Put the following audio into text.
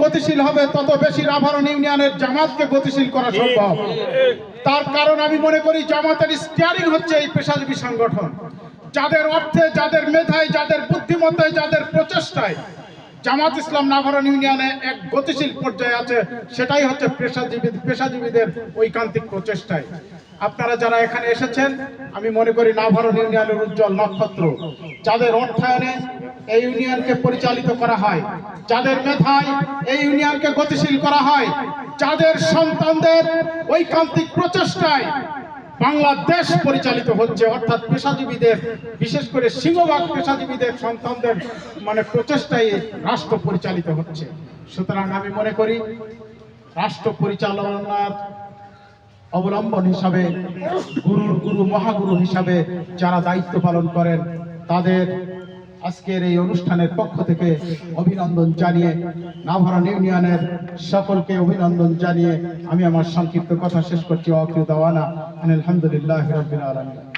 গতিশীল হবে তত বেশি নাভারন ইউনিয়নের জামাতকে গতিশীল করা সম্ভব। তার কারণ আমি মনে করি জামাতের স্টিয়ারিং হচ্ছে এই পেশাজীবী সংগঠন। যাদের অর্থে, যাদের মেধায়, যাদের বুদ্ধিমত্তায়, যাদের প্রচেষ্টায় জামাত ইসলাম নাভারন ইউনিয়নে এক গতিশীল পর্যায়ে আছে, সেটাই হচ্ছে পেশাজীবীদের ঐকান্তিক প্রচেষ্টায়। আপনারা যারা এখানে এসেছেন, আমি মনে করি নাভারন ইউনিয়নের উজ্জ্বল নক্ষত্র, যাদের অর্থায়নে এই ইউনিয়নকে পরিচালিত করা হয়, যাদের মেধায় এই ইউনিয়নকে গতিশীল করা হয়, যাদের সন্তানদের ঐকান্তিক প্রচেষ্টায় বাংলাদেশ পরিচালিত হচ্ছে, অর্থাৎ পেশাজীবীদের, বিশেষ করে সিংহভাগ পেশাজীবীদের সন্তানদের প্রচেষ্টায় রাষ্ট্র পরিচালিত হচ্ছে। সুতরাং আমি মনে করি রাষ্ট্র পরিচালনার অবলম্বন হিসাবে গুরু মহাগুরু হিসাবে যারা দায়িত্ব পালন করেন, তাদের আজকের এই অনুষ্ঠানের পক্ষ থেকে অভিনন্দন জানিয়ে, নাভারন ইউনিয়নের সকলকে অভিনন্দন জানিয়ে আমি আমার সংক্ষিপ্ত কথা শেষ করছি। ওয়া আখিরু দাওয়ানা আলহামদুলিল্লাহি রাব্বিল আলামিন।